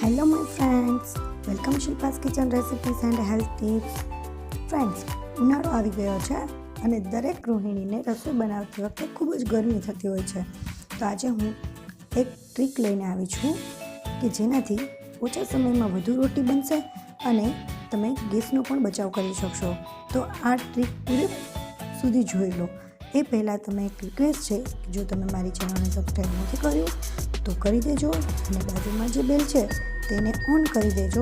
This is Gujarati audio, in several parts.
Hello my friends, welcome Shilpa's kitchen recipes and health tips. Friends, ઉનાળો આવી ગયો છે અને દરેક ગૃહિણીને રસોઈ બનાવતી વખતે ખૂબ જ ગરમી થતી હોય છે. તો આજે હું એક ટ્રીક લઈને આવી છું કે જેનાથી ઓછા સમયમાં વધુ રોટી બનશે અને તમે ગેસનો પણ બચાવ કરી શકશો. તો આ ટ્રીક પૂરી સુધી જોઈ લો. એ પહેલાં તમે એક રિક્વેસ્ટ છે કે જો તમે મારી ચેનલને સબસ્ક્રાઈબ નથી કર્યું તો કરી દેજો અને બાજુમાં જે બેલ છે તેને ઓન કરી દેજો,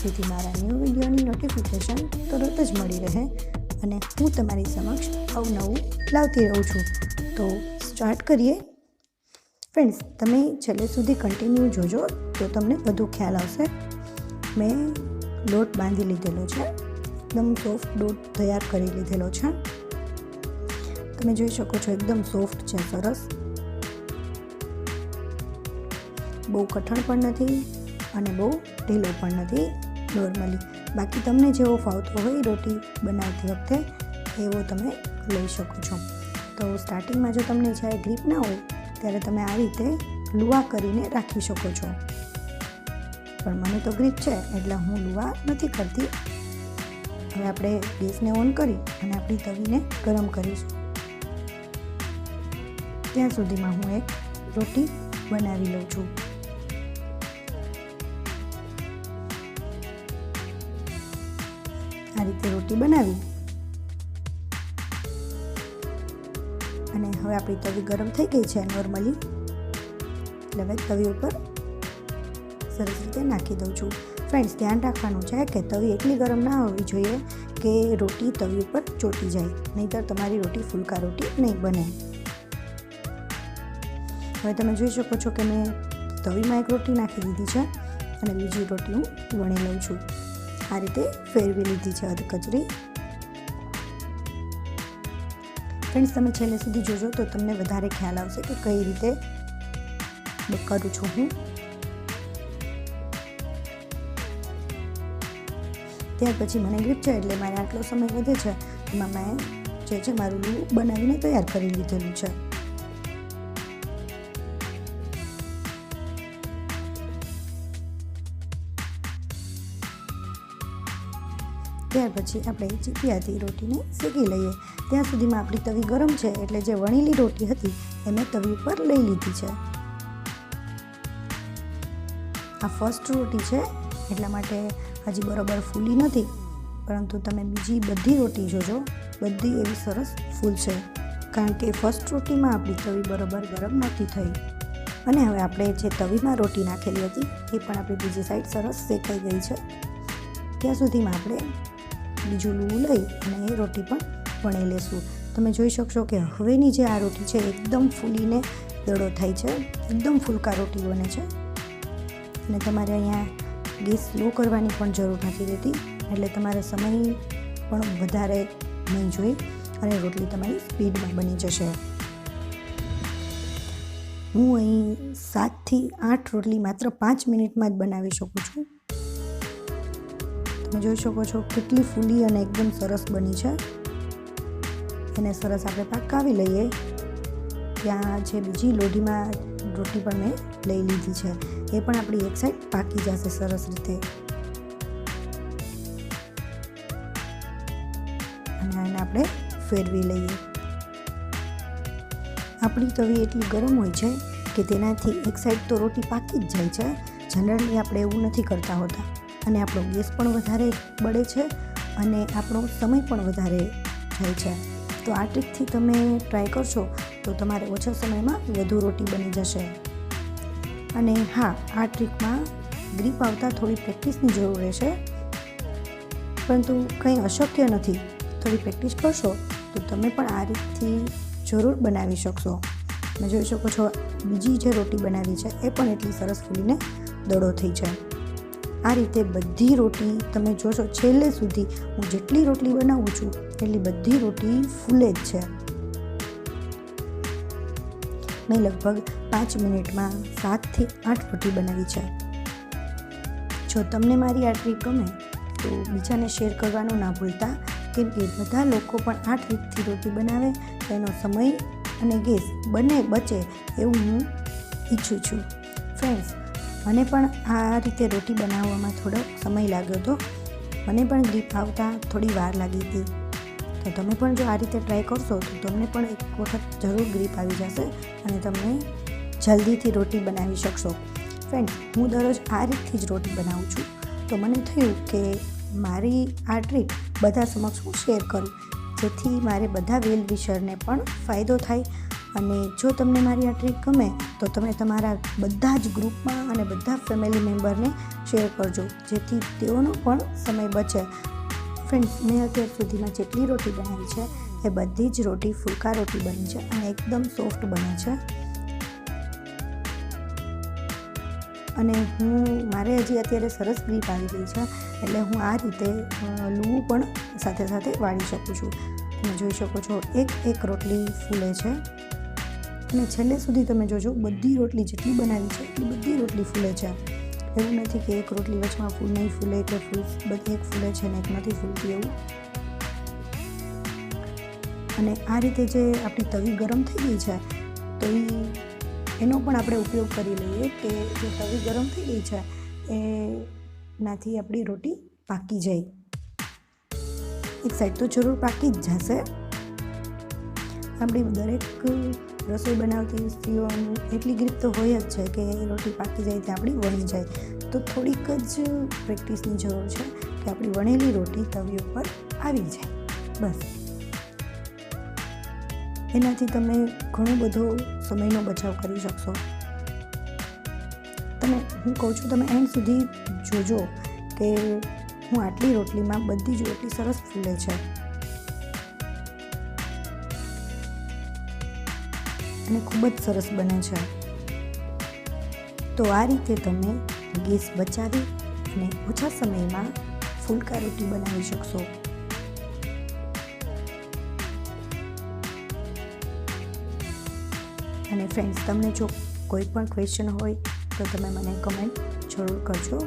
જેથી મારા ન્યૂ વિડીયોની નોટિફિકેશન તરત જ મળી રહે અને હું તમારી સમક્ષ અવનવું લાવતી રહું છું. તો સ્ટાર્ટ કરીએ. ફ્રેન્ડ્સ, તમે છેલ્લે સુધી કન્ટિન્યુ જોજો તો તમને વધુ ખ્યાલ આવશે. મેં લોટ બાંધી લીધેલો છે, એકદમ સોફ્ટ લોટ તૈયાર કરી લીધેલો છે. તમે જોઈ શકો છો એકદમ સોફ્ટ છે, સરસ, બહુ કઠણ પણ નથી અને બહુ ઢીલો પણ નથી, નોર્મલી. બાકી તમને જેવો ફાવતો હોય રોટી બનાવતી વખતે એવો તમે લઈ શકો છો. તો સ્ટાર્ટિંગમાં જો તમને જ્યારે ગ્રીપ ના હોય ત્યારે તમે આ રીતે લુવા કરીને રાખી શકો છો, પણ મને તો ગ્રીપ છે એટલે હું લુવા નથી કરતી. હવે આપણે ગેસને ઓન કરી અને આપણી તવીને ગરમ કરીશું. ત્યાં સુધીમાં હું એક રોટી બનાવી લઉં છું. આ રીતે રોટી બનાવી અને હવે આપણી તવી ગરમ થઈ ગઈ છે નોર્મલી, એટલે હવે તવી ઉપર સરસ રીતે નાખી દઉં છું. ફ્રેન્ડ્સ, ધ્યાન રાખવાનું છે કે તવી એટલી ગરમ ના હોવી જોઈએ કે રોટી તવી ઉપર ચોંટી જાય, નહીંતર તમારી રોટી ફુલકા રોટી નહીં બને. હવે તમે જોઈ શકો છો કે મેં તવીમાં એક રોટી નાખી દીધી છે અને બીજી રોટી હું વણી લઉં છું. આ રીતે ફેરવી લીધી છે અધકચરી. ફ્રેન્ડ્સ, તમે છેલ્લે સુધી જોજો તો તમને વધારે ખ્યાલ આવશે કે કઈ રીતે કરું છું હું. ત્યાર પછી મને ગ્રીપ છે એટલે મારે આટલો સમય વધે છે, એમાં મેં જે છે મારું લું બનાવીને તૈયાર કરી લીધેલું છે. ત્યાર પછી આપણે ચીપિયાથી રોટીને શેકી લઈએ. ત્યાં સુધીમાં આપણી તવી ગરમ છે એટલે જે વણેલી રોટી હતી એ મેં તવી ઉપર લઈ લીધી છે. આ ફર્સ્ટ રોટી છે એટલા માટે હજી બરોબર ફૂલી નથી, પરંતુ તમે બીજી બધી રોટી જોજો, બધી એવી સરસ ફૂલશે, કારણ કે ફર્સ્ટ રોટીમાં આપણી તવી બરોબર ગરમ નહોતી થઈ. અને હવે આપણે જે તવીમાં રોટી નાખેલી હતી એ પણ આપણી બીજી સાઈડ સરસ શેકાઈ ગઈ છે. ત્યાં સુધીમાં આપણે બીજું લું લઈ અને એ રોટી પણ વણી લેશું. તમે જોઈ શકશો કે હવેની જે આ રોટી છે એકદમ ફૂલીને દડો થાય છે, એકદમ ફૂલકા રોટી બને છે. અને તમારે અહીંયા ગેસ સ્લો કરવાની પણ જરૂર નથી રહેતી, એટલે તમારે સમય પણ વધારે નહીં જોઈ અને રોટલી તમારી સ્પીડમાં બની જશે. હું અહીં 7 થી 8 રોટલી માત્ર 5 મિનિટમાં જ બનાવી શકું છું. તમે જોઈ શકો છો કેટલી ફૂલી અને એકદમ સરસ બની છે. એને સરસ આપણે પાકાવી લઈએ. ત્યાં જે બીજી લોઢીમાં રોટી પણ મેં લઈ લીધી છે, એ પણ આપણી એક સાઈડ પાકી જશે સરસ રીતે. અને આને આપણે ફેરવી લઈએ. આપણી તવી એટલી ગરમ હોય છે કે તેનાથી એક સાઈડ તો રોટી પાકી જ જાય છે. જનરલી આપણે એવું નથી કરતા હોતા અને આપણો ગેસ પણ વધારે બળે છે અને આપણો સમય પણ વધારે જાય છે. તો આ ટ્રીકથી તમે ટ્રાય કરશો તો તમારે ઓછા સમયમાં વધુ રોટી બની જશે. અને હા, આ ટ્રીકમાં ગ્રીપ આવતા થોડી પ્રેક્ટિસની જરૂર રહેશે, પરંતુ કંઈ અશક્ય નથી. થોડી પ્રેક્ટિસ કરશો તો તમે પણ આ રીતથી જરૂર બનાવી શકશો. તમે જોઈ શકો છો બીજી જે રોટી બનાવી છે એ પણ એટલી સરસ ફૂલીને દડો થઈ છે. આ રીતે બધી રોટી તમે જોશો છેલ્લે સુધી, હું જેટલી રોટલી બનાવું છું એટલી બધી રોટી ફૂલે જ છે. મેં લગભગ 5 મિનિટમાં 7 થી 8 રોટી બનાવી છે. જો તમને મારી આ ટ્રીક ગમે તો બીજાને શેર કરવાનું ના ભૂલતા, કેમ કે બધા લોકો પણ આ ટ્રીકથી રોટી બનાવે તો એનો સમય અને ગેસ બંને બચે એવું હું ઈચ્છું છું. ફ્રેન્ડ્સ, મને પણ આ રીતે રોટી બનાવવામાં થોડો સમય લાગ્યો હતો. મને પણ ગ્રીપ આવતા થોડી વાર લાગી હતી. તો તમે પણ જો આ રીતે ટ્રાય કરશો તો તમને પણ એક વખત જરૂર ગ્રીપ આવી જશે અને તમે જલ્દીથી રોટી બનાવી શકશો. ફ્રેન્ડ્સ, હું દરરોજ આ રીતથી જ રોટી બનાવું છું. તો મને થયું કે મારી આ ટ્રીક બધા સમક્ષ હું શેર કરું, જેથી મારે બધા વેલ વિશરને પણ ફાયદો થાય. અને જો તમને મારી આ ટ્રીક ગમે તો તમે તમારા બધા જ ગ્રુપમાં અને બધા ફેમિલી મેમ્બરને શેર કરજો, જેથી તેઓનો પણ સમય બચે. ફ્રેન્ડ્સ, મેં અત્યાર સુધીમાં જેટલી રોટી બનાવી છે એ બધી જ રોટી ફુલકા રોટી બની છે અને એકદમ સોફ્ટ બને છે. અને મારે હજી અત્યારે સરસ ગ્રીપ આવી ગઈ છે, એટલે હું આ રીતે લૂવું પણ સાથે સાથે વાળી શકું છું. તમે જોઈ શકો છો એક રોટલી ફૂલે છે અને છેલ્લે સુધી તમે જોજો બધી રોટલી જેટલી બનાવી છે એટલી બધી રોટલી ફૂલે છે. એવું નથી કે એક રોટલી વચમાં નહીં ફૂલે કે બધી એક ફૂલે છે ને એક નથી ફૂલતી એવું. અને આ રીતે જે આપણી તવી ગરમ થઈ ગઈ છે તો એનો પણ આપણે ઉપયોગ કરી લઈએ કે જે તવી ગરમ થઈ ગઈ છે એનાથી આપણી રોટી પાકી જાય. એક સાઈડ તો જરૂર પાકી જ જશે. આપણી દરેક રસોઈ બનાવતી સ્ત્રીઓની એટલી ગ્રીપ તો હોય જ છે કે રોટી પાકી જાય ત્યાં આપણી વણી જાય. તો થોડીક જ પ્રેક્ટિસની જરૂર છે કે આપણી વણેલી રોટી તવી ઉપર આવી જાય. બસ એનાથી તમે ઘણો બધો સમયનો બચાવ કરી શકશો. હું કહું છું તમે એન્ડ સુધી જોજો કે હું આટલી રોટલીમાં બધી જ રોટલી સરસ ફૂલે છે અને ખૂબ જ સરસ બને છે. તો આ રીતે તમે ગેસ બચાવી અને ઓછા સમયમાં ફુલકા રોટી બનાવી શકશો. અને ફ્રેન્ડ્સ, તમને જો કોઈ પણ ક્વેશ્ચન હોય તો તમે મને કમેન્ટ જરૂર કરજો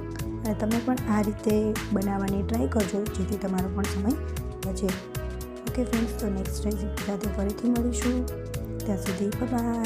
અને તમે પણ આ રીતે બનાવવાની ટ્રાય કરજો, જેથી તમારો પણ સમય બચે. ઓકે ફ્રેન્ડ્સ, તો નેક્સ્ટ રેસીપી સાથે ફરીથી મળીશું. ત્યાં સુધી બાય.